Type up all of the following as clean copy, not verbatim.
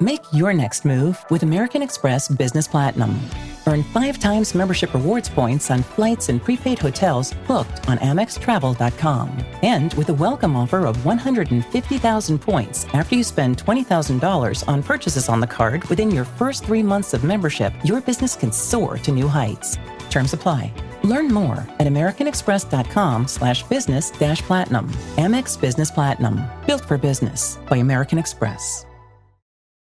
Make your next move with American Express Business Platinum. Earn 5 times membership rewards points on flights and prepaid hotels booked on AmexTravel.com. And with a welcome offer of 150,000 points after you spend $20,000 on purchases on the card within your first 3 months of membership, your business can soar to new heights. Terms apply. Learn more at americanexpress.com/business-platinum. Amex Business Platinum. Built for business by American Express.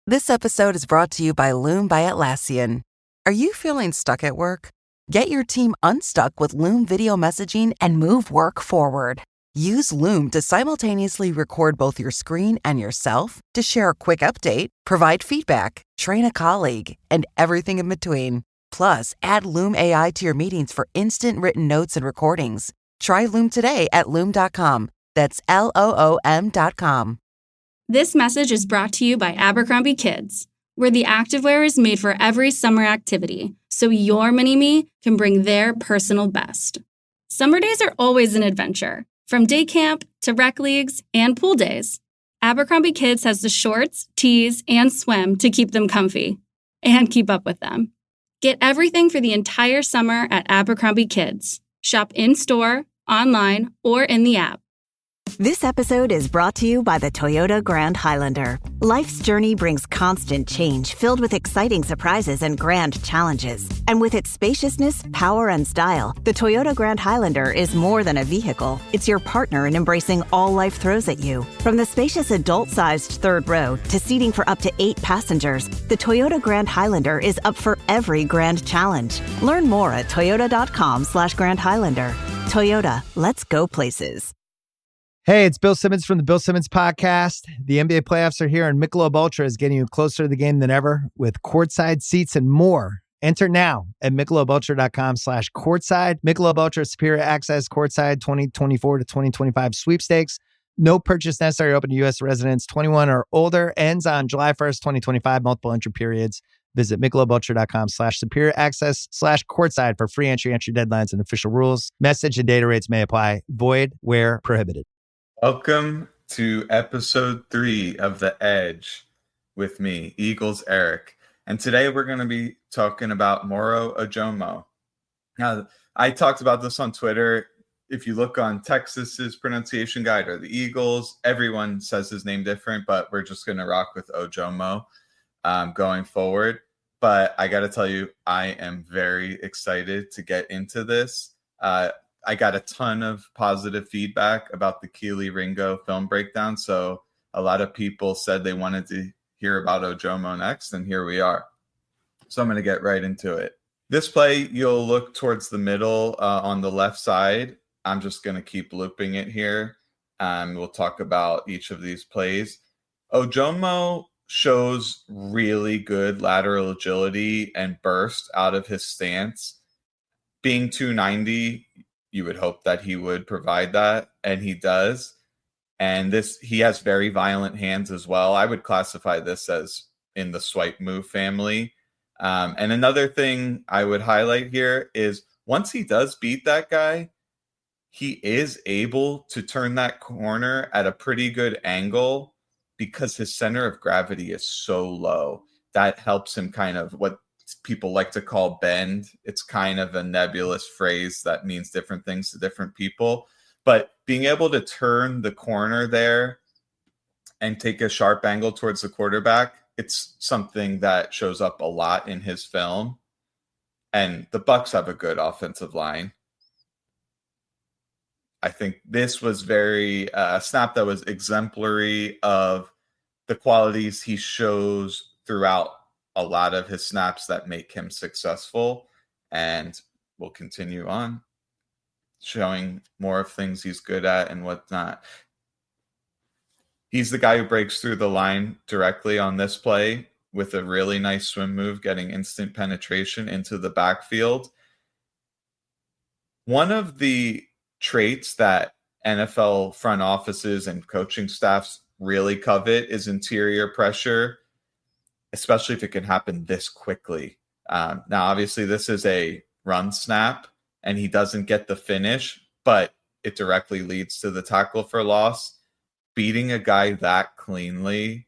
This episode is brought to you by Loom by Atlassian. Are you feeling stuck at work? Get your team unstuck with Loom video messaging and move work forward. Use Loom to simultaneously record both your screen and yourself to share a quick update, provide feedback, train a colleague, and everything in between. Plus, add Loom AI to your meetings for instant written notes and recordings. Try Loom today at Loom.com. That's LOOM.com. This message is brought to you by Abercrombie Kids, where the activewear is made for every summer activity, so your mini-me can bring their personal best. Summer days are always an adventure, from day camp to rec leagues and pool days. Abercrombie Kids has the shorts, tees, and swim to keep them comfy and keep up with them. Get everything for the entire summer at Abercrombie Kids. Shop in-store, online, or in the app. This episode is brought to you by the Toyota Grand Highlander. Life's journey brings constant change, filled with exciting surprises and grand challenges. And with its spaciousness, power, and style, the Toyota Grand Highlander is more than a vehicle. It's your partner in embracing all life throws at you. From the spacious adult-sized third row to seating for up to 8 passengers, the Toyota Grand Highlander is up for every grand challenge. Learn more at toyota.com/Grand Highlander. Toyota, let's go places. Hey, it's Bill Simmons from the Bill Simmons Podcast. The NBA playoffs are here, and Michelob Ultra is getting you closer to the game than ever with courtside seats and more. Enter now at MichelobUltra.com/courtside. Michelob Ultra Superior Access Courtside 2024 to 2025 sweepstakes. No purchase necessary. Open to U.S. residents 21 or older. Ends on July 1st, 2025. Multiple entry periods. Visit MichelobUltra.com/superior access/courtside for free entry deadlines, and official rules. Message and data rates may apply. Void where prohibited. Welcome to episode 3 of The Edge with me, Eagles Eric. And today we're going to be talking about Moro Ojomo. Now, I talked about this on Twitter. If you look on Texas's pronunciation guide or the Eagles, everyone says his name different, but we're just going to rock with Ojomo going forward. But I got to tell you, I am very excited to get into this. I got a ton of positive feedback about the Keely Ringo film breakdown. So a lot of people said they wanted to hear about Ojomo next, and here we are. So I'm going to get right into it. This play, you'll look towards the middle on the left side. I'm just going to keep looping it here. We'll talk about each of these plays. Ojomo shows really good lateral agility and burst out of his stance. Being 290, you would hope that he would provide that, and he does. And he has very violent hands as well. I would classify this as in the swipe move family. And another thing I would highlight here is once he does beat that guy, he is able to turn that corner at a pretty good angle because his center of gravity is so low. That helps him kind of what people like to call bend. It's kind of a nebulous phrase that means different things to different people. But being able to turn the corner there and take a sharp angle towards the quarterback, it's something that shows up a lot in his film. And the Bucs have a good offensive line. I think this was a snap that was exemplary of the qualities he shows throughout a lot of his snaps that make him successful. And we'll continue on showing more of things he's good at and whatnot. He's the guy who breaks through the line directly on this play with a really nice swim move, getting instant penetration into the backfield. One of the traits that NFL front offices and coaching staffs really covet is interior pressure, especially if it can happen this quickly. Now, obviously, this is a run snap, and he doesn't get the finish, but it directly leads to the tackle for loss. Beating a guy that cleanly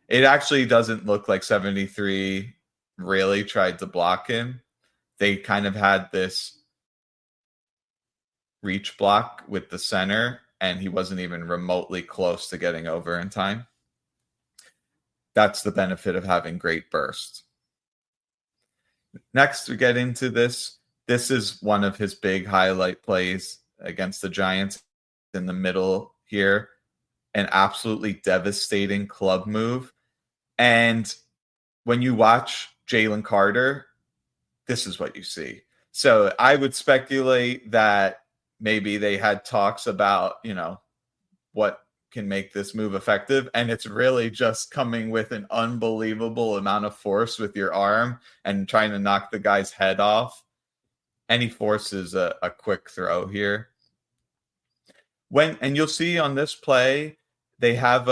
It actually doesn't look like 73 really tried to block him. They kind of had this reach block with the center, and he wasn't even remotely close to getting over in time. That's the benefit of having great burst. Next, we get into this. This is one of his big highlight plays against the Giants in the middle here. An absolutely devastating club move. And when you watch Jalen Carter, this is what you see. So I would speculate that maybe they had talks about, what can make this move effective. And it's really just coming with an unbelievable amount of force with your arm and trying to knock the guy's head off. And he forces a quick throw here. And you'll see on this play, they have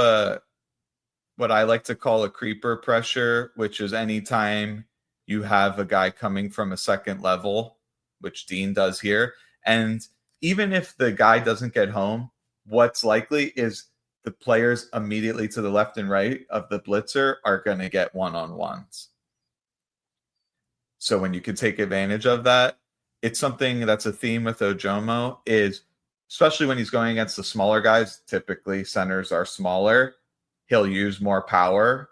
what I like to call a creeper pressure, which is anytime you have a guy coming from a second level, which Dean does here. And even if the guy doesn't get home, what's likely is the players immediately to the left and right of the blitzer are going to get one-on-ones. So when you can take advantage of that, it's something that's a theme with Ojomo is, especially when he's going against the smaller guys, typically centers are smaller, he'll use more power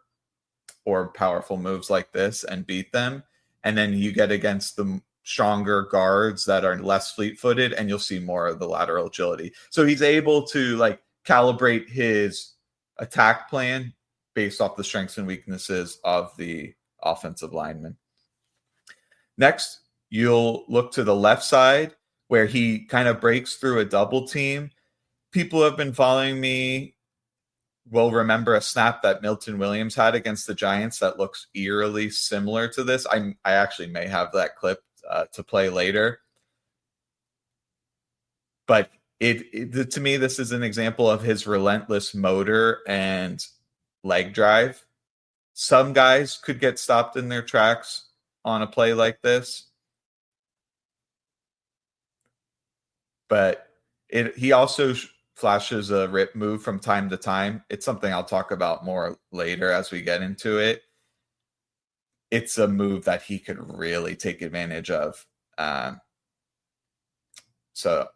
or powerful moves like this and beat them. And then you get against the stronger guards that are less fleet-footed, and you'll see more of the lateral agility. So he's able to calibrate his attack plan based off the strengths and weaknesses of the offensive lineman. Next, you'll look to the left side where he kind of breaks through a double team. People who have been following me will remember a snap that Milton Williams had against the Giants that looks eerily similar to this. I actually may have that clip to play later. But to me, this is an example of his relentless motor and leg drive. Some guys could get stopped in their tracks on a play like this. But he also flashes a rip move from time to time. It's something I'll talk about more later as we get into it. It's a move that he could really take advantage of. So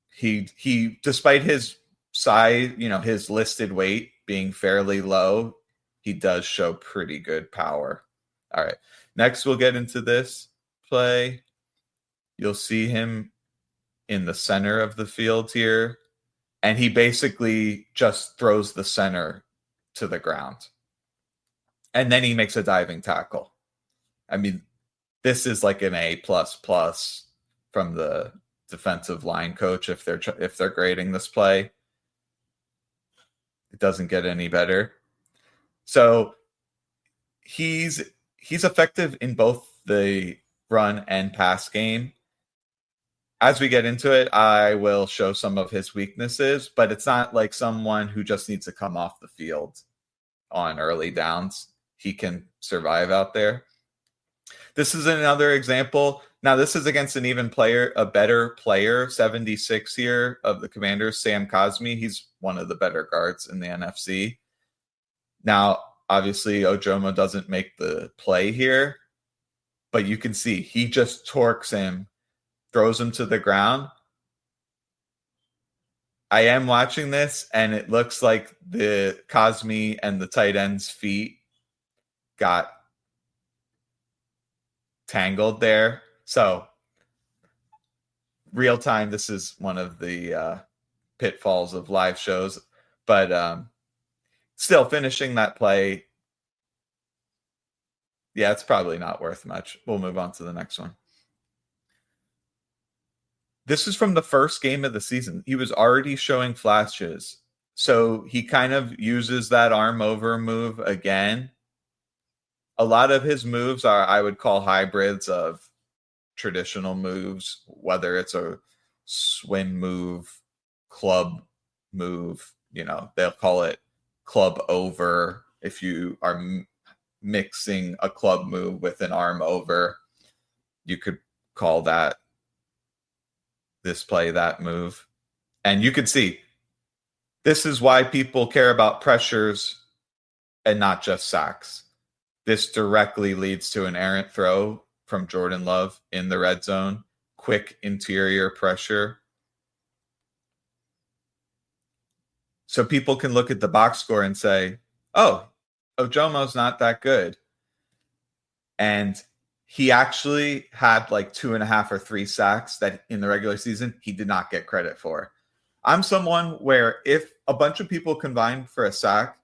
he, despite his size, his listed weight being fairly low, he does show pretty good power. All right. Next, we'll get into this play. You'll see him in the center of the field here, and he basically just throws the center to the ground. And then he makes a diving tackle. I mean, this is like an A++ from the defensive line coach if they're grading this play. It doesn't get any better. So he's effective in both the run and pass game. As we get into it, I will show some of his weaknesses, but it's not like someone who just needs to come off the field on early downs. He can survive out there. This is another example. Now, this is against a better player, 76 here of the Commanders, Sam Cosmi. He's one of the better guards in the NFC. Now, obviously, Ojomo doesn't make the play here, but you can see he just torques him, throws him to the ground. I am watching this, and it looks like the Cosmi and the tight end's feet got tangled there. So real time, this is one of the pitfalls of live shows, but still finishing that play. Yeah, it's probably not worth much. We'll move on to the next one. This is from the first game of the season. He was already showing flashes. So he kind of uses that arm over move again. A lot of his moves are, I would call, hybrids of traditional moves, whether it's a swim move, club move, they'll call it club over if you are mixing a club move with an arm over. You could call this play that move. And you can see this is why people care about pressures and not just sacks. This directly leads to an errant throw from Jordan Love in the red zone, quick interior pressure. So people can look at the box score and say, oh, Ojomo's not that good. And he actually had like 2.5 or 3 sacks that in the regular season he did not get credit for. I'm someone where if a bunch of people combine for a sack,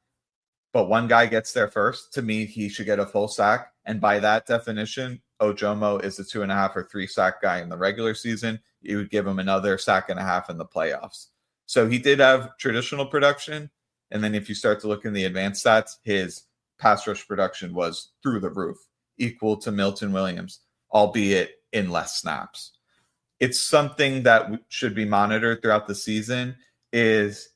but one guy gets there first, to me, he should get a full sack. And by that definition, Ojomo is a 2.5 or 3 sack guy in the regular season. You would give him another sack and a half in the playoffs. So he did have traditional production. And then if you start to look in the advanced stats, his pass rush production was through the roof, equal to Milton Williams, albeit in less snaps. It's something that should be monitored throughout the season is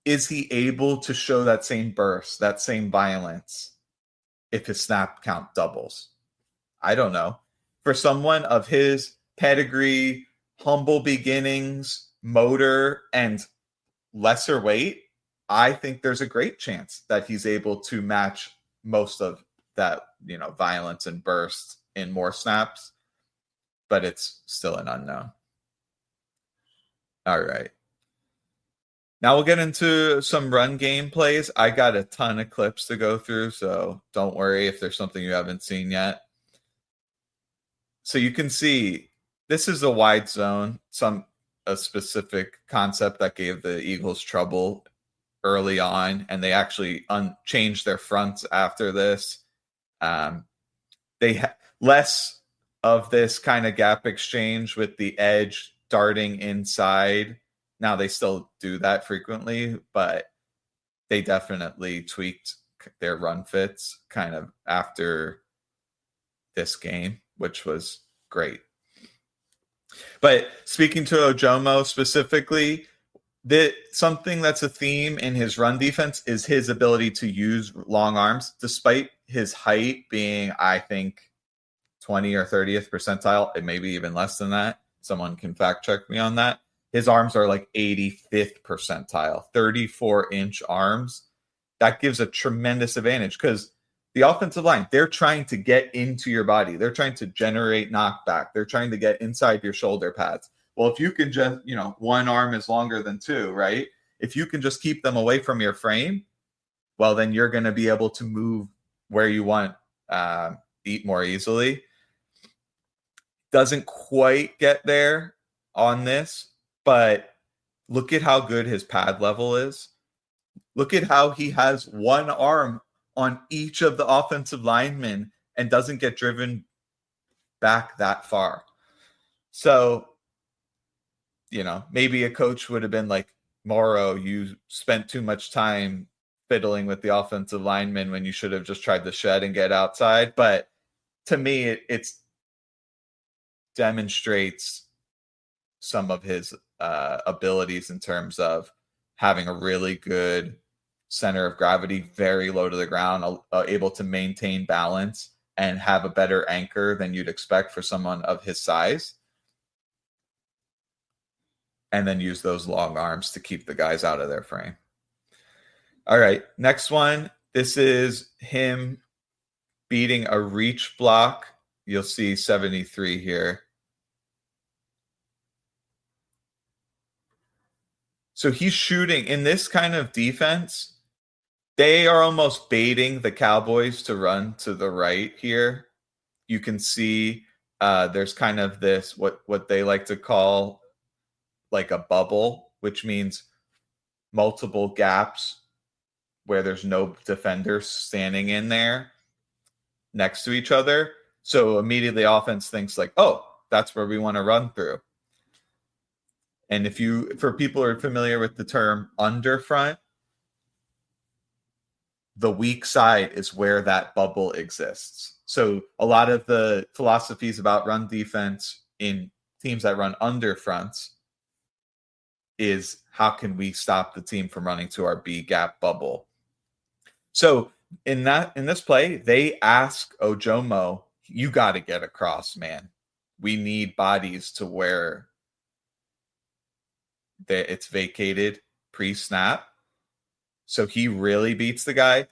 he able to show that same burst, that same violence if his snap count doubles? I don't know. For someone of his pedigree, humble beginnings, motor, and lesser weight, I think there's a great chance that he's able to match most of that, violence and burst in more snaps, but it's still an unknown. All right. Now we'll get into some run game plays. I got a ton of clips to go through, so don't worry if there's something you haven't seen yet. So you can see this is a wide zone, a specific concept that gave the Eagles trouble early on, and they actually changed their fronts after this. They less of this kind of gap exchange with the edge darting inside. Now they still do that frequently, but they definitely tweaked their run fits kind of after this game, which was great. But speaking to Ojomo specifically, something that's a theme in his run defense is his ability to use long arms, despite his height being, I think, 20 or 30th percentile, and maybe even less than that. Someone can fact check me on that. His arms are like 85th percentile, 34-inch arms. That gives a tremendous advantage because the offensive line, they're trying to get into your body. They're trying to generate knockback. They're trying to get inside your shoulder pads. Well, if you can just, one arm is longer than two, right? If you can just keep them away from your frame, well, then you're going to be able to move where you want, eat more easily. Doesn't quite get there on this, but look at how good his pad level is. Look at how he has one arm on each of the offensive linemen and doesn't get driven back that far. So, maybe a coach would have been like, Moro, you spent too much time fiddling with the offensive linemen when you should have just tried to shed and get outside. But to me, it's demonstrates some of his abilities in terms of having a really good center of gravity, very low to the ground, able to maintain balance and have a better anchor than you'd expect for someone of his size. And then use those long arms to keep the guys out of their frame. All right, next one. This is him beating a reach block. You'll see 73 here. So he's shooting in this kind of defense. They are almost baiting the Cowboys to run to the right here. You can see there's kind of this, what they like to call like a bubble, which means multiple gaps where there's no defenders standing in there next to each other. So immediately offense thinks like, oh, that's where we want to run through. And for people who are familiar with the term underfront, the weak side is where that bubble exists. So a lot of the philosophies about run defense in teams that run under fronts is how can we stop the team from running to our B gap bubble? So in this play, they ask Ojomo, you got to get across, man. We need bodies to where it's vacated pre-snap. So he really beats the guy.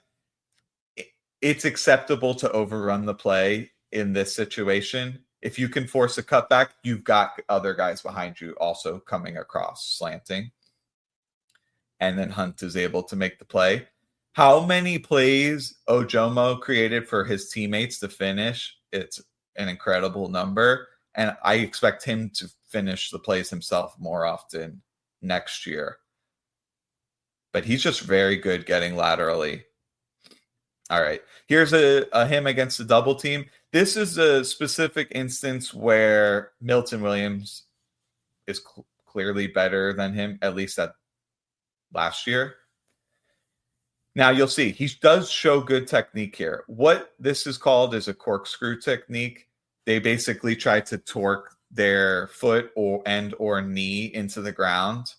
it's acceptable to overrun the play in this situation. If you can force a cutback, you've got other guys behind you also coming across slanting. And then Hunt is able to make the play. How many plays Ojomo created for his teammates to finish? It's an incredible number. And I expect him to finish the plays himself more often next year. But he's just very good getting laterally. All right. Here's a him against the double team. This is a specific instance where Milton Williams is clearly better than him, at least at last year. Now you'll see he does show good technique here. What this is called is a corkscrew technique. They basically try to torque their foot or knee into the ground.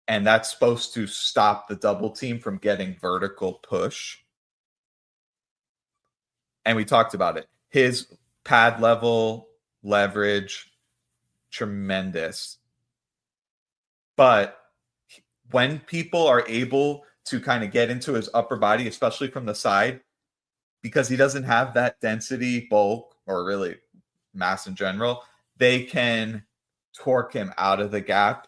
And that's supposed to stop the double team from getting vertical push. And we talked about it. His pad level, leverage, tremendous. But when people are able to kind of get into his upper body, especially from the side, because he doesn't have that density, bulk, or really mass in general, they can torque him out of the gap.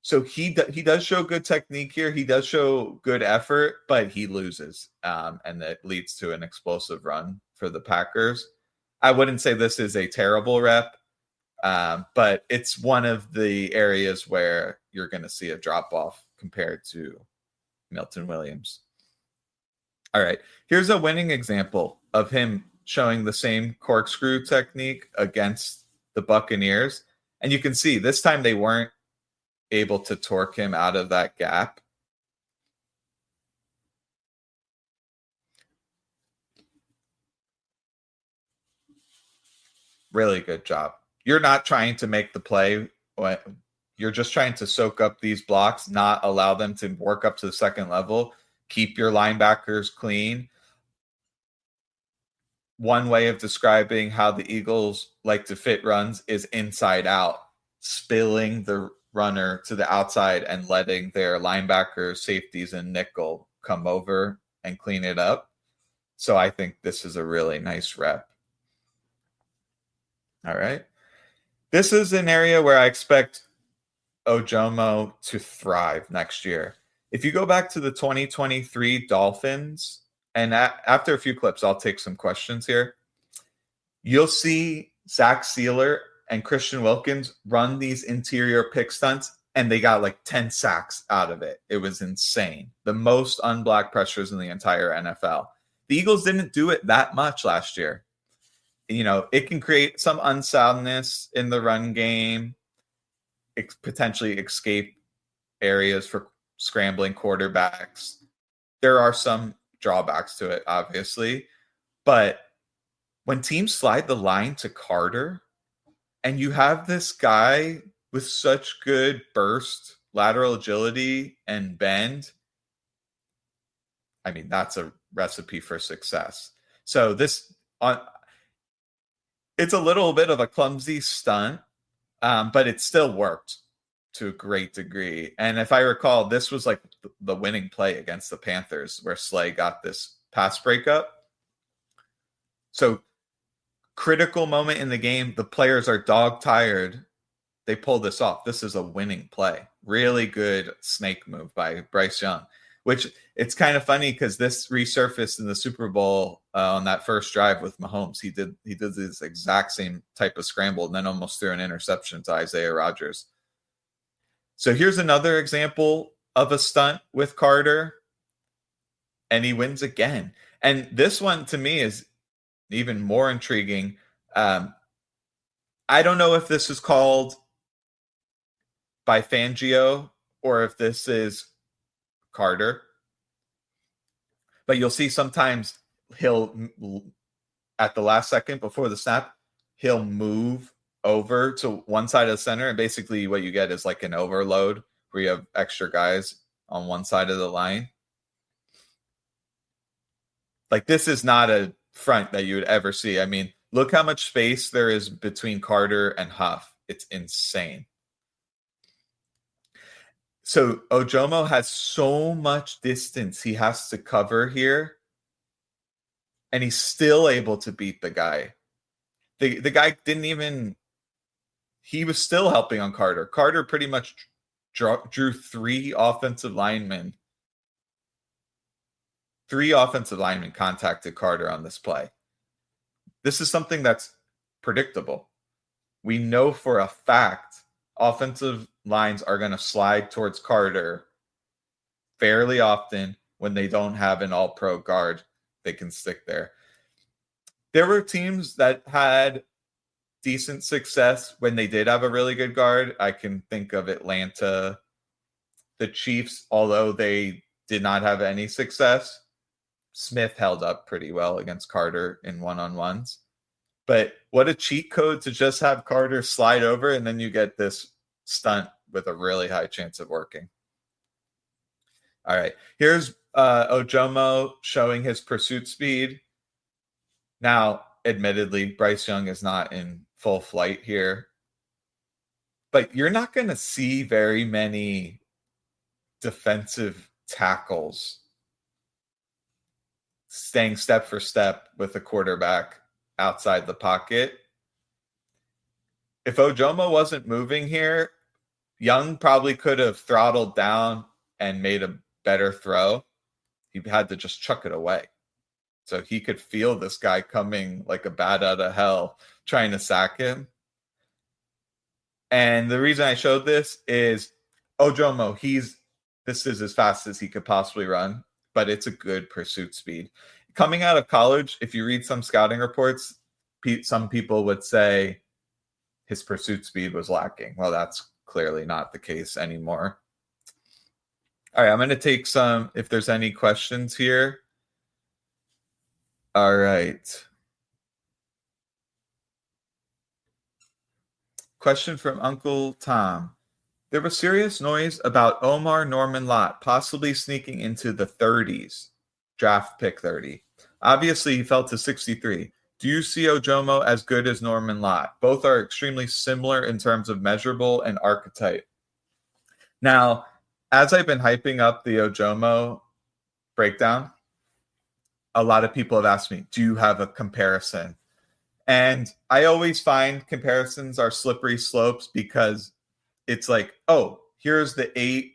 So he does show good technique here. He does show good effort, but he loses, and that leads to an explosive run for the Packers. I wouldn't say this is a terrible rep, but it's one of the areas where you're going to see a drop-off compared to Milton Williams. All right, here's a winning example of him showing the same corkscrew technique against the Buccaneers. And you can see this time they weren't able to torque him out of that gap. Really good job. You're not trying to make the play. You're just trying to soak up these blocks, not allow them to work up to the second level. Keep your linebackers clean. One way of describing how the Eagles like to fit runs is inside out, spilling the runner to the outside and letting their linebackers, safeties, and nickel come over and clean it up. So I think this is a really nice rep. All right. This is an area where I expect Ojomo to thrive next year. If you go back to the 2023 Dolphins, and after a few clips, I'll take some questions here. You'll see Zach Sealer and Christian Wilkins run these interior pick stunts, and they got like 10 sacks out of it. It was insane. The most unblocked pressures in the entire NFL. The Eagles didn't do it that much last year. You know, it can create some unsoundness in the run game, potentially escape areas for scrambling quarterbacks. There are some drawbacks to it, obviously. But when teams slide the line to Carter, and you have this guy with such good burst, lateral agility, and bend, I mean, that's a recipe for success. So it's a little bit of a clumsy stunt, but it still worked to a great degree. And if I recall, this was like the winning play against the Panthers where Slay got this pass breakup. So critical moment in the game, the players are dog tired. They pull this off. This is a winning play. Really good snake move by Bryce Young, which it's kind of funny because this resurfaced in the Super Bowl on that first drive with Mahomes. He did this exact same type of scramble and then almost threw an interception to Isaiah Rodgers. So here's another example of a stunt with Carter, and he wins again. And this one to me is even more intriguing. I don't know if this is called by Fangio or if this is Carter, but you'll see sometimes he'll, at the last second before the snap, he'll move over to one side of the center, and basically what you get is like an overload where you have extra guys on one side of the line. Like, this is not a front that you would ever see. I mean, look how much space there is between Carter and Huff. It's insane. So Ojomo has so much distance he has to cover here and he's still able to beat the guy. The guy didn't even, he was still helping on Carter. Carter pretty much drew three offensive linemen contacted Carter on this play. This is something that's predictable. We know for a fact offensive lines are going to slide towards Carter fairly often when they don't have an all-pro guard they can stick there. There were teams that had decent success when they did have a really good guard. I can think of Atlanta, the Chiefs, although they did not have any success. Smith held up pretty well against Carter in one-on-ones. But what a cheat code to just have Carter slide over, and then you get this stunt with a really high chance of working. All right, here's Ojomo showing his pursuit speed. Now, admittedly, Bryce Young is not in full flight here, but you're not going to see very many defensive tackles staying step for step with a quarterback outside the pocket. If Ojomo wasn't moving here, Young probably could have throttled down and made a better throw. He had to just chuck it away. So he could feel this guy coming like a bat out of hell trying to sack him. And the reason I showed this is Ojomo, this is as fast as he could possibly run, but it's a good pursuit speed. Coming out of college, if you read some scouting reports, some people would say his pursuit speed was lacking. Well, that's clearly not the case anymore. All right, I'm going to take some, if there's any questions here. All right. Question from Uncle Tom. There was serious noise about Omar Norman Lott possibly sneaking into the 30s, draft pick 30. Obviously, he fell to 63. Do you see Ojomo as good as Norman Lott? Both are extremely similar in terms of measurable and archetype. Now, as I've been hyping up the Ojomo breakdown, a lot of people have asked me, do you have a comparison? And I always find comparisons are slippery slopes because it's like, oh, here's the 8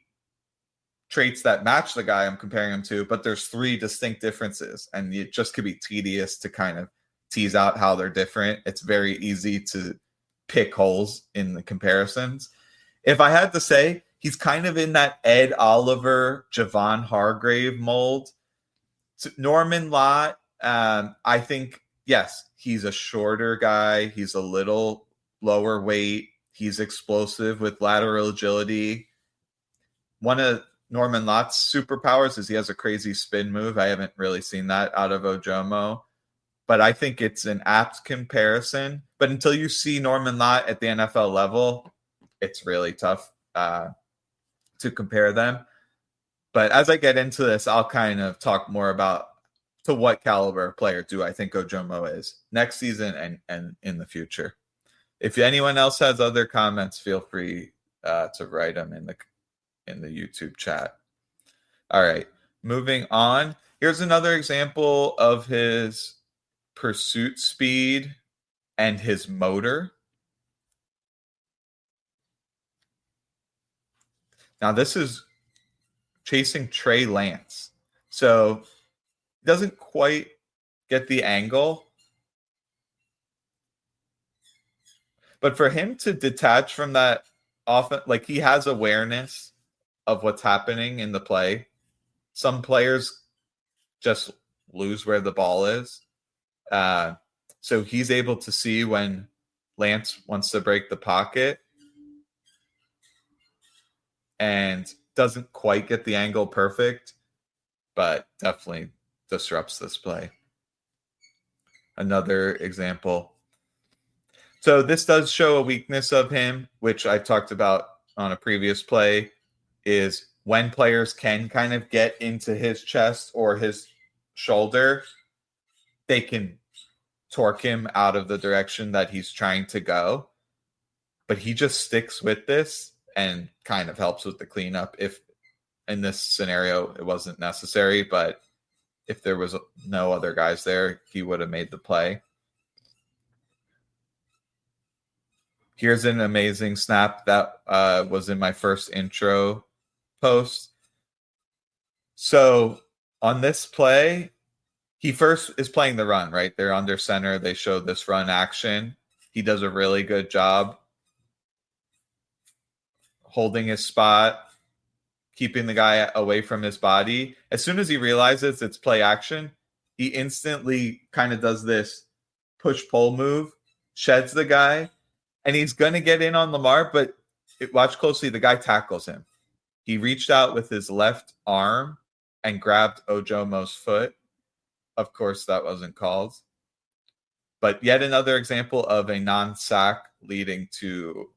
traits that match the guy I'm comparing him to, but there's 3 distinct differences. And it just could be tedious to kind of tease out how they're different. It's very easy to pick holes in the comparisons. If I had to say, he's kind of in that Ed Oliver, Javon Hargrave mold. So Norman Lott, I think, yes, he's a shorter guy. He's a little lower weight. He's explosive with lateral agility. One of Norman Lott's superpowers is he has a crazy spin move. I haven't really seen that out of Ojomo, but I think it's an apt comparison. But until you see Norman Lott at the NFL level, it's really tough to compare them. But as I get into this, I'll kind of talk more about to what caliber player do I think Ojomo is next season and in the future. If anyone else has other comments, feel free to write them in the YouTube chat. All right, moving on. Here's another example of his pursuit speed and his motor. Now this is chasing Trey Lance. So he doesn't quite get the angle. But for him to detach from that often, like he has awareness of what's happening in the play. Some players just lose where the ball is. So he's able to see when Lance wants to break the pocket and doesn't quite get the angle perfect, but definitely disrupts this play. Another example. So this does show a weakness of him, which I talked about on a previous play, is when players can kind of get into his chest or his shoulder, they can torque him out of the direction that he's trying to go. But he just sticks with this and kind of helps with the cleanup. If in this scenario it wasn't necessary, but if there was no other guys there, he would have made the play. Here's an amazing snap that was in my first intro post. So on this play, he first is playing the run, right? They're under center. They show this run action. He does a really good job holding his spot, keeping the guy away from his body. As soon as he realizes it's play action, he instantly kind of does this push-pull move, sheds the guy, and he's going to get in on Lamar, but watch closely, the guy tackles him. He reached out with his left arm and grabbed Ojomo's foot. Of course, that wasn't called. But yet another example of a non-sack leading to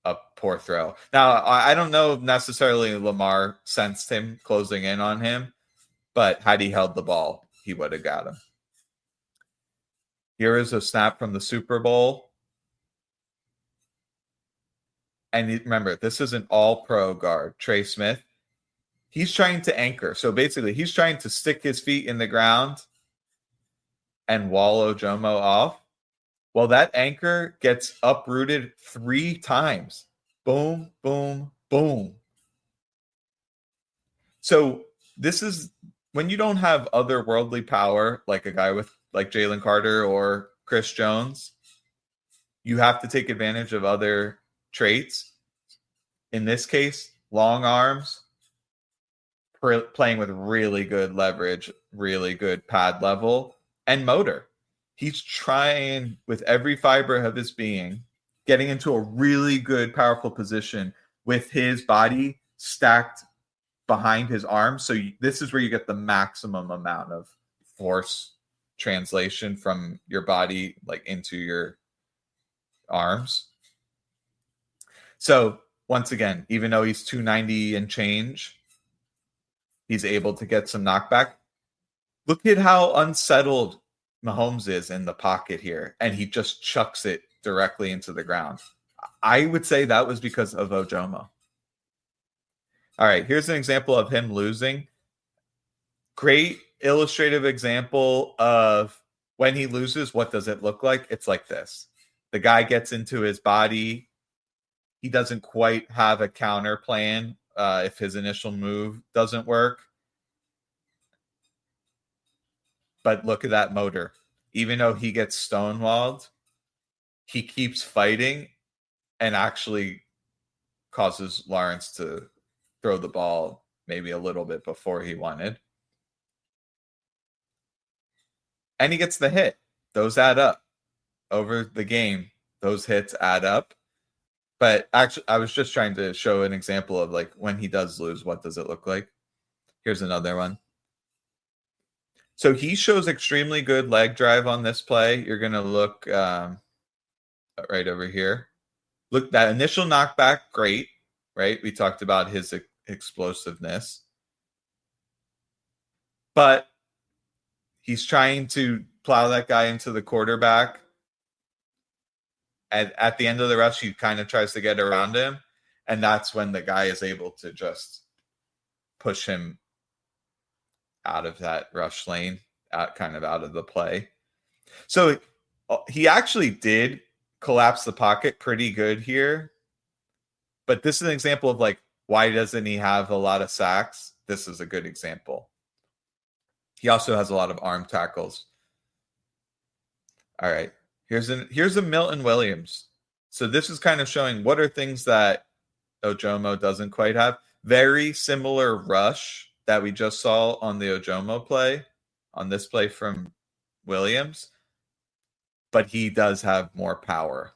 a poor throw. Now, I don't know if necessarily Lamar sensed him closing in on him, but had he held the ball, he would have got him. Here is a snap from the Super Bowl. And remember, this is an all-pro guard, Trey Smith. He's trying to anchor. So basically, he's trying to stick his feet in the ground and wall Ojomo off. Well, that anchor gets uprooted 3 times. Boom, boom, boom. So this is when you don't have otherworldly power, like a guy like Jalen Carter or Chris Jones, you have to take advantage of other traits. In this case, long arms, playing with really good leverage, really good pad level, and motor. He's trying with every fiber of his being, getting into a really good, powerful position with his body stacked behind his arms. So this is where you get the maximum amount of force translation from your body like into your arms. So once again, even though he's 290 and change, he's able to get some knockback. Look at how unsettled Mahomes is in the pocket here, and he just chucks it directly into the ground. I would say that was because of Ojomo. All right, here's an example of him losing. Great illustrative example of when he loses, what does it look like? It's like this. The guy gets into his body. He doesn't quite have a counter plan if his initial move doesn't work. But look at that motor. Even though he gets stonewalled, he keeps fighting and actually causes Lawrence to throw the ball maybe a little bit before he wanted. And he gets the hit. Those add up. Over the game, those hits add up. But actually, I was just trying to show an example of like when he does lose, what does it look like? Here's another one. So he shows extremely good leg drive on this play. You're going to look right over here. Look, that initial knockback, great, right? We talked about his explosiveness. But he's trying to plow that guy into the quarterback. And at the end of the rush, he kind of tries to get around him. And that's when the guy is able to just push him out of that rush lane, out of the play. So he actually did collapse the pocket pretty good here. But this is an example of like, why doesn't he have a lot of sacks? This is a good example. He also has a lot of arm tackles. All right. Here's a Milton Williams. So this is kind of showing what are things that Ojomo doesn't quite have. Very similar rush that we just saw on the Ojomo play, on this play from Williams. But he does have more power.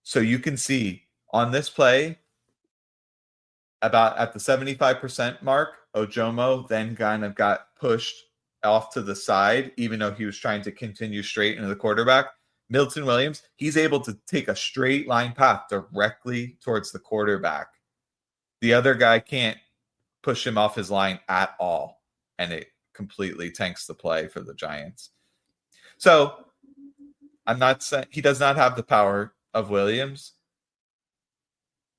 So you can see on this play, about at the 75% mark, Ojomo then kind of got pushed off to the side, even though he was trying to continue straight into the quarterback. Milton Williams, he's able to take a straight line path directly towards the quarterback. The other guy can't push him off his line at all, and it completely tanks the play for the Giants. So I'm not saying he does not have the power of Williams,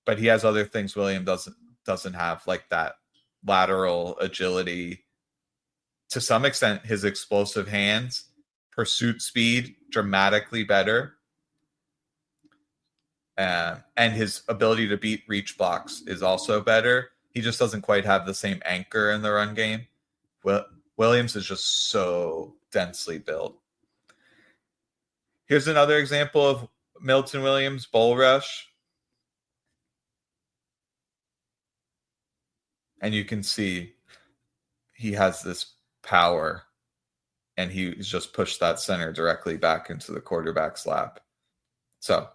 but he has other things Williams doesn't have, like that lateral agility, to some extent, his explosive hands, pursuit speed, dramatically better. And his ability to beat reach blocks is also better. He just doesn't quite have the same anchor in the run game. Williams is just so densely built. Here's another example of Milton Williams' bull rush. And you can see he has this power, and he's just pushed that center directly back into the quarterback's lap. So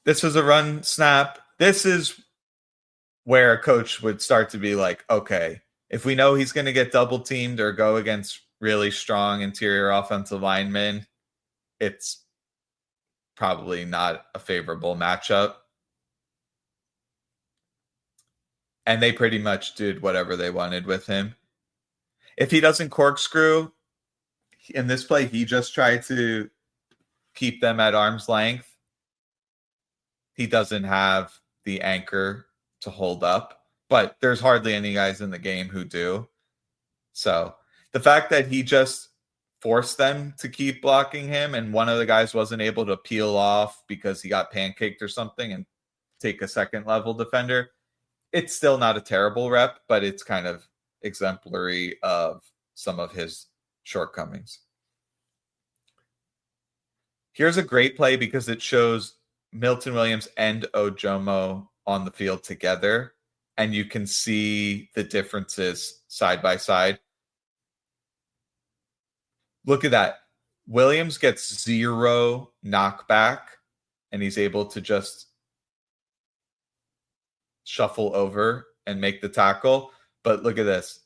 this was a run snap. This is where a coach would start to be like, okay, if we know he's going to get double teamed or go against really strong interior offensive linemen, it's probably not a favorable matchup. And they pretty much did whatever they wanted with him. If he doesn't corkscrew, in this play, he just tried to keep them at arm's length. He doesn't have the anchor to hold up, but there's hardly any guys in the game who do. So the fact that he just forced them to keep blocking him and one of the guys wasn't able to peel off because he got pancaked or something and take a second level defender, it's still not a terrible rep, but it's kind of exemplary of some of his shortcomings. Here's a great play because it shows Milton Williams and Ojomo on the field together, and you can see the differences side by side. Look at that. Williams gets 0 knockback, and he's able to just shuffle over and make the tackle. But look at this.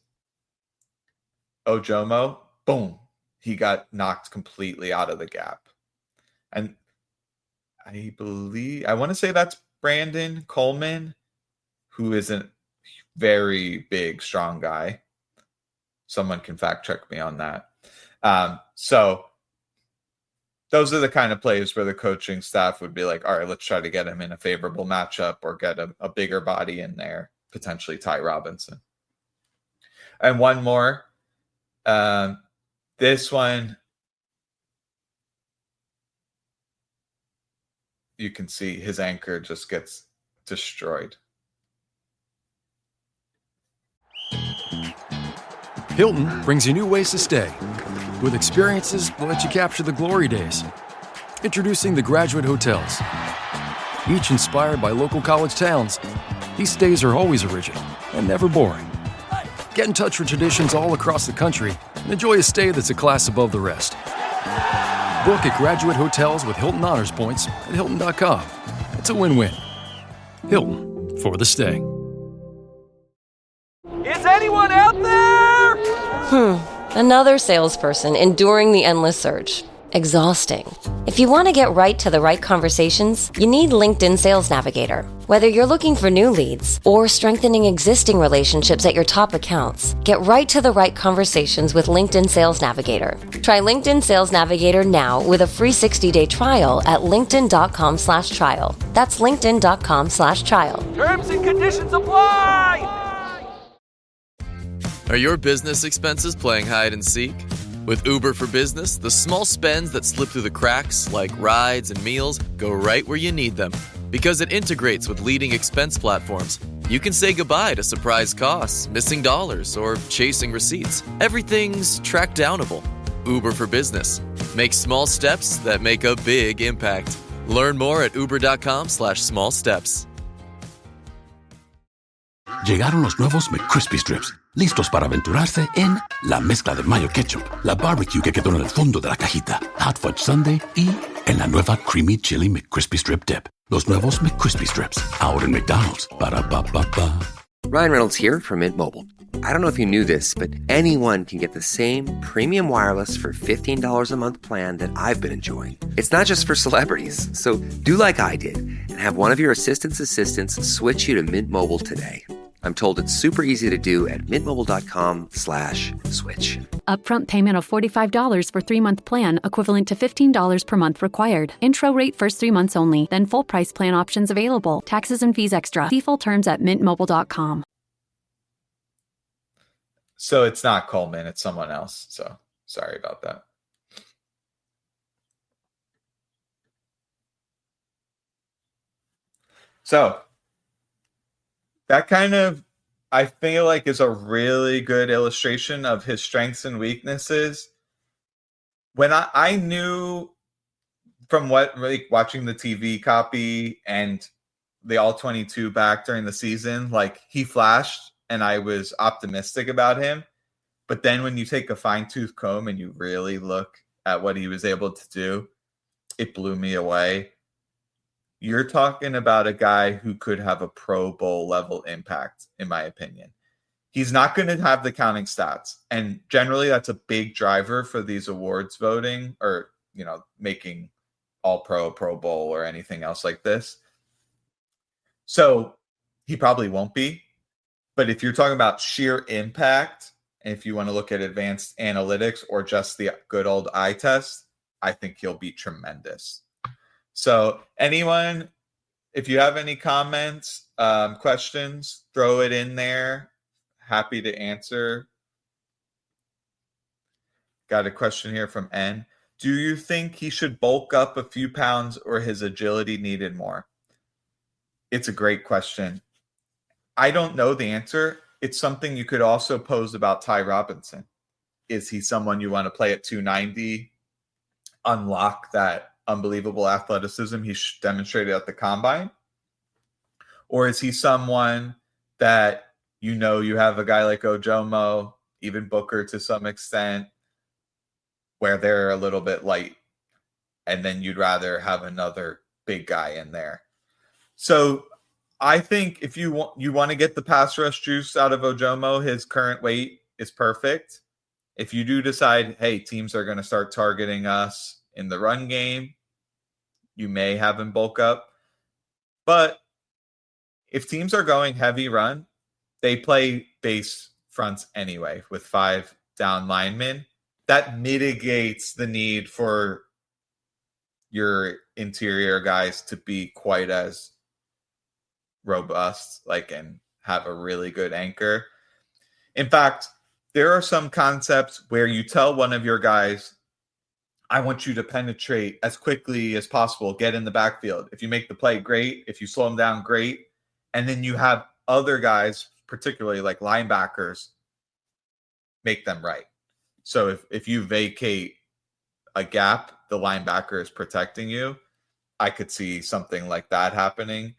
Ojomo, boom, he got knocked completely out of the gap. And I want to say that's Brandon Coleman, who is a very big, strong guy. Someone can fact check me on that. So those are the kind of plays where the coaching staff would be like, all right, let's try to get him in a favorable matchup or get a bigger body in there, potentially Ty Robinson. And one more. This one, you can see his anchor just gets destroyed. Hilton brings you new ways to stay with experiences that let you capture the glory days. Introducing the Graduate Hotels. Each inspired by local college towns, these stays are always original and never boring. Get in touch with traditions all across the country and enjoy a stay that's a class above the rest. Book at Graduate Hotels with Hilton Honors Points at Hilton.com. It's a win-win. Hilton, for the stay. Is anyone out there? Another salesperson enduring the endless search. Exhausting. If you want to get right to the right conversations, you need LinkedIn Sales Navigator. Whether you're looking for new leads or strengthening existing relationships at your top accounts, get right to the right conversations with LinkedIn Sales Navigator. Try LinkedIn Sales Navigator now with a free 60-day trial at linkedin.com/trial. That's linkedin.com/trial. Terms and conditions apply! Are your business expenses playing hide and seek? With Uber for Business, the small spends that slip through the cracks, like rides and meals, go right where you need them. Because it integrates with leading expense platforms, you can say goodbye to surprise costs, missing dollars, or chasing receipts. Everything's track downable. Uber for Business. Make small steps that make a big impact. Learn more at uber.com/small steps. Llegaron los nuevos McCrispy Strips, listos para aventurarse en la mezcla de mayo ketchup, la barbecue que quedó en el fondo de la cajita, Hot Fudge Sundae y en la nueva Creamy Chili McCrispy Strip Dip. Los nuevos McCrispy Strips, ahora en McDonald's. Para pa pa pa. Ryan Reynolds here from Mint Mobile. I don't know if you knew this, but anyone can get the same premium wireless for $15 a month plan that I've been enjoying. It's not just for celebrities, so do like I did and have one of your assistant's assistants switch you to Mint Mobile today. I'm told it's super easy to do at mintmobile.com/switch. Upfront payment of $45 for 3-month plan, equivalent to $15 per month required. Intro rate first 3 months only, then full price plan options available. Taxes and fees extra. See full terms at mintmobile.com. So it's not Coleman, it's someone else. So sorry about that. So that kind of, I feel like, is a really good illustration of his strengths and weaknesses. When I knew from what, like, watching the TV copy and the all 22 back during the season, like, he flashed and I was optimistic about him. But then when you take a fine tooth comb and you really look at what he was able to do, it blew me away. You're talking about a guy who could have a Pro Bowl level impact, in my opinion. He's not going to have the counting stats. And generally that's a big driver for these awards voting, or, you know, making all Pro Bowl or anything else like this. So he probably won't be. But if you're talking about sheer impact, and if you want to look at advanced analytics or just the good old eye test, I think he'll be tremendous. So anyone, if you have any comments, questions, throw it in there. Happy to answer. Got a question here from N. Do you think he should bulk up a few pounds or his agility needed more? It's a great question. I don't know the answer. It's something you could also pose about Ty Robinson. Is he someone you want to play at 290, unlock that unbelievable athleticism he demonstrated at the combine? Or is he someone that, you know, you have a guy like Ojomo, even Booker to some extent, where they're a little bit light, and then you'd rather have another big guy in there? So I think if you want to get the pass rush juice out of Ojomo, his current weight is perfect. If you do decide, hey, teams are going to start targeting us in the run game, you may have him bulk up. But if teams are going heavy run, they play base fronts anyway with 5 down linemen. That mitigates the need for your interior guys to be quite as robust, and have a really good anchor. In fact, there are some concepts where you tell one of your guys, I want you to penetrate as quickly as possible, get in the backfield. If you make the play, great. If you slow them down, great. And then you have other guys, particularly like linebackers, make them right. So if you vacate a gap, the linebacker is protecting you. I could see something like that happening.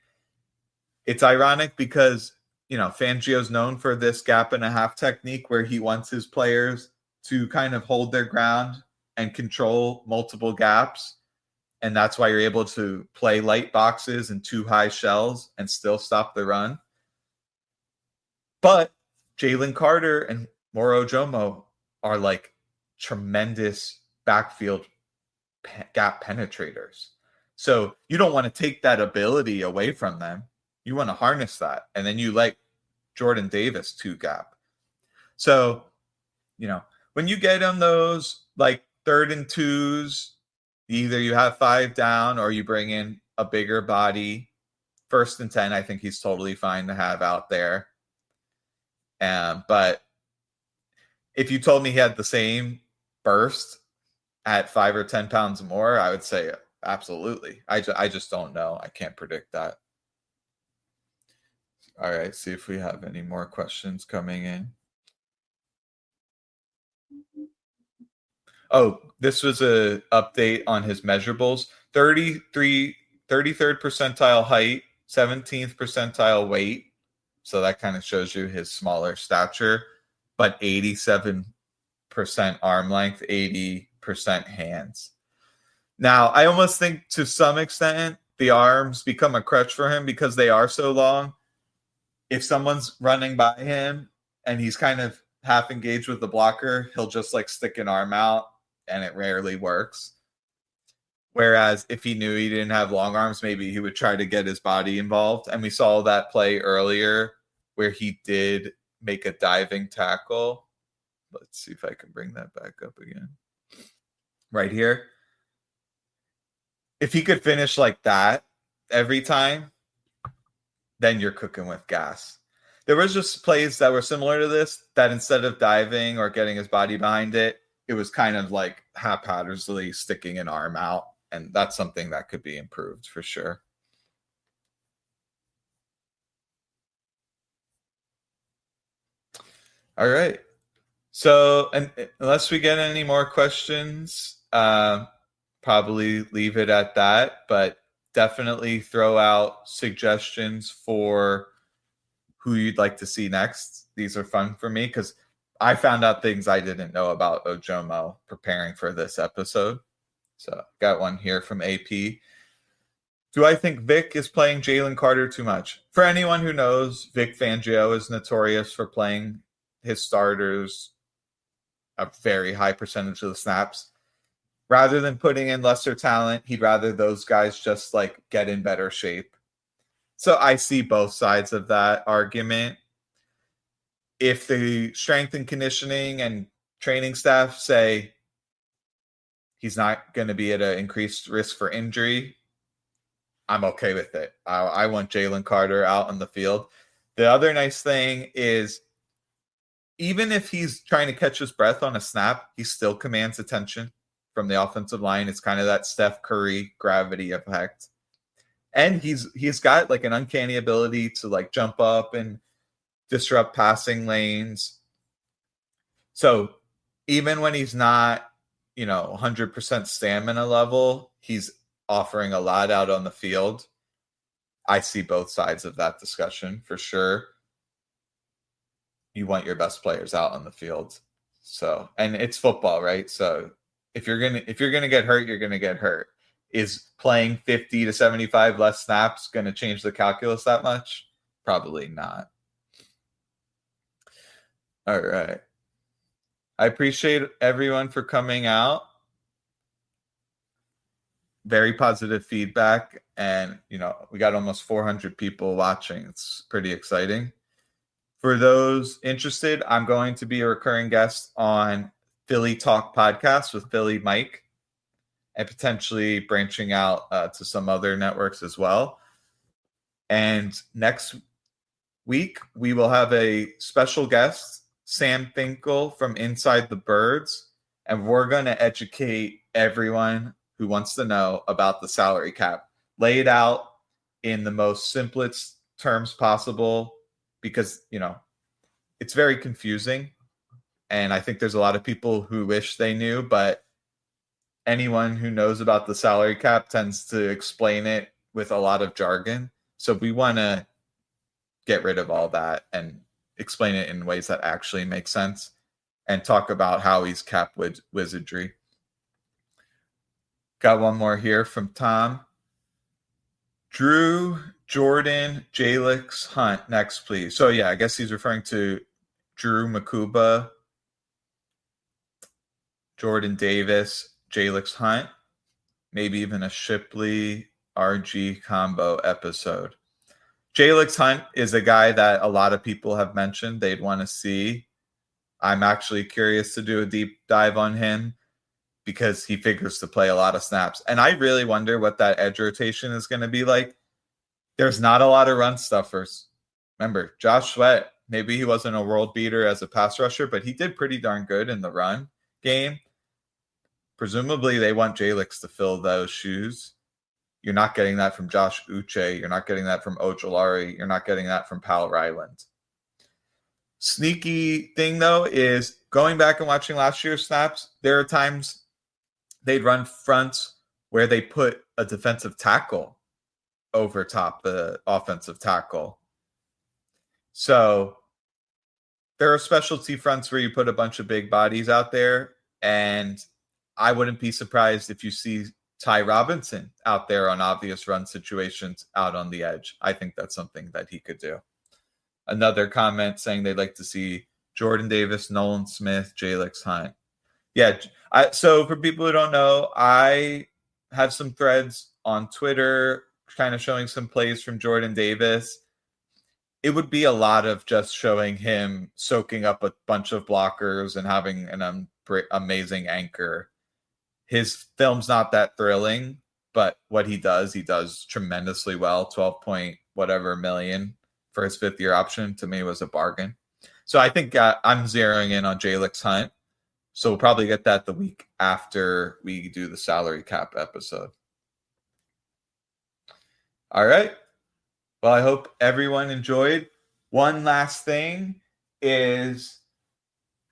It's ironic because, you know, Fangio's known for this gap and a half technique where he wants his players to kind of hold their ground and control multiple gaps. And that's why you're able to play light boxes and 2 high shells and still stop the run. But Jalen Carter and Moro Ojomo are like tremendous backfield gap penetrators. So you don't want to take that ability away from them. You want to harness that. And then you let Jordan Davis 2 gap. So, you know, when you get on those like 3rd and 2s, either you have 5 down or you bring in a bigger body. 1st and 10, I think he's totally fine to have out there. But if you told me he had the same burst at 5 or 10 pounds more, I would say absolutely. I just don't know. I can't predict that. All right, see if we have any more questions coming in. Oh, this was a update on his measurables. 33rd percentile height, 17th percentile weight. So that kind of shows you his smaller stature, but 87% arm length, 80% hands. Now, I almost think to some extent the arms become a crutch for him because they are so long. If someone's running by him and he's kind of half engaged with the blocker, he'll just like stick an arm out and it rarely works. Whereas if he knew he didn't have long arms, maybe he would try to get his body involved. And we saw that play earlier where he did make a diving tackle. Let's see if I can bring that back up again. Right here. If he could finish like that every time, then you're cooking with gas. There was just plays that were similar to this, that instead of diving or getting his body behind it, it was kind of like haphazardly sticking an arm out. And that's something that could be improved for sure. All right. So, and unless we get any more questions, probably leave it at that. But definitely throw out suggestions for who you'd like to see next. These are fun for me because I found out things I didn't know about Ojomo preparing for this episode. So got one here from AP. Do I think Vic is playing Jalen Carter too much? For anyone who knows, Vic Fangio is notorious for playing his starters a very high percentage of the snaps. Rather than putting in lesser talent, he'd rather those guys just like get in better shape. So I see both sides of that argument. If the strength and conditioning and training staff say he's not going to be at an increased risk for injury, I'm okay with it. I want Jalen Carter out on the field. The other nice thing is, even if he's trying to catch his breath on a snap, he still commands attention from the offensive line. It's kind of that Steph Curry gravity effect. And he's got like an uncanny ability to like jump up and disrupt passing lanes. So even when he's not, 100% stamina level, he's offering a lot out on the field. I see both sides of that discussion for sure. You want your best players out on the field. So, and it's football, right? So if you're going to get hurt, you're going to get hurt. Is playing 50 to 75 less snaps going to change the calculus that much? Probably not. All right. I appreciate everyone for coming out. Very positive feedback. And, we got almost 400 people watching. It's pretty exciting. For those interested, I'm going to be a recurring guest on Philly Talk podcast with Philly Mike, and potentially branching out to some other networks as well. And next week, we will have a special guest, Sam Finkel from Inside the Birds, and we're going to educate everyone who wants to know about the salary cap. Lay it out in the most simplest terms possible, because, it's very confusing. And I think there's a lot of people who wish they knew, but anyone who knows about the salary cap tends to explain it with a lot of jargon. So we want to get rid of all that and explain it in ways that actually make sense, and talk about Howie's cap wizardry. Got one more here from Tom. Drew, Jordan, Jalix, Hunt next, please. So yeah, I guess he's referring to Drew Makuba, Jordan Davis, Jalix Hunt, maybe even a Shipley RG combo episode. Jalix Hunt is a guy that a lot of people have mentioned they'd want to see. I'm actually curious to do a deep dive on him because he figures to play a lot of snaps. And I really wonder what that edge rotation is going to be like. There's not a lot of run stuffers. Remember, Josh Sweat, maybe he wasn't a world beater as a pass rusher, but he did pretty darn good in the run game. Presumably, they want Jalix to fill those shoes. You're not getting that from Josh Uche. You're not getting that from Ojolari. You're not getting that from Pal Ryland. Sneaky thing, though, is going back and watching last year's snaps, there are times they'd run fronts where they put a defensive tackle over top the offensive tackle. So there are specialty fronts where you put a bunch of big bodies out there, and I wouldn't be surprised if you see Ty Robinson out there on obvious run situations out on the edge. I think that's something that he could do. Another comment saying they'd like to see Jordan Davis, Nolan Smith, Jalix Hunt. Yeah, so for people who don't know, I have some threads on Twitter kind of showing some plays from Jordan Davis. it would be a lot of just showing him soaking up a bunch of blockers and having an amazing anchor. His film's not that thrilling, but what he does tremendously well. 12 point whatever million for his 5th-year option to me was a bargain. So I think I'm zeroing in on Jalix Hunt. So we'll probably get that the week after we do the salary cap episode. All right. Well, I hope everyone enjoyed. One last thing is,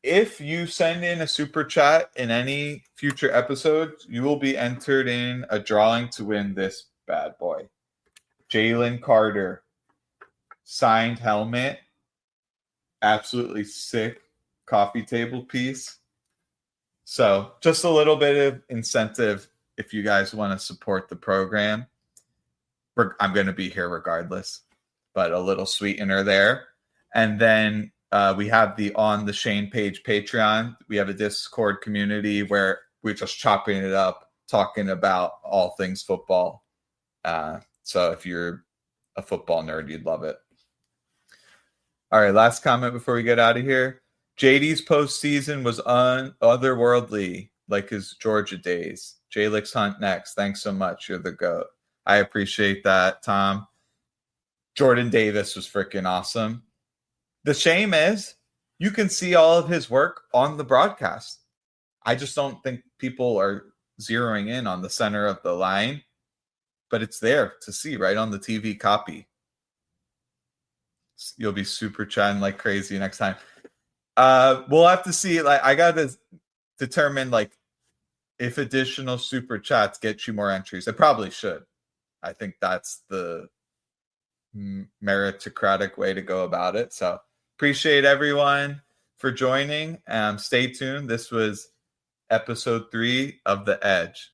if you send in a super chat in any future episodes, you will be entered in a drawing to win this bad boy. Jalen Carter, signed helmet, absolutely sick coffee table piece. So just a little bit of incentive if you guys want to support the program. I'm going to be here regardless, but a little sweetener there. And then we have the On the Shane page Patreon. We have a Discord community where we're just chopping it up, talking about all things football. So if you're a football nerd, you'd love it. All right, last comment before we get out of here. JD's postseason was otherworldly, like his Georgia days. Jalix Hunt next. Thanks so much. You're the GOAT. I appreciate that, Tom. Jordan Davis was freaking awesome. The shame is you can see all of his work on the broadcast. I just don't think people are zeroing in on the center of the line, but it's there to see right on the TV copy. You'll be super chatting like crazy next time. We'll have to see. Like, I got to determine like if additional super chats get you more entries. It probably should. I think that's the meritocratic way to go about it. So appreciate everyone for joining. Stay tuned. This was episode 3 of The Edge.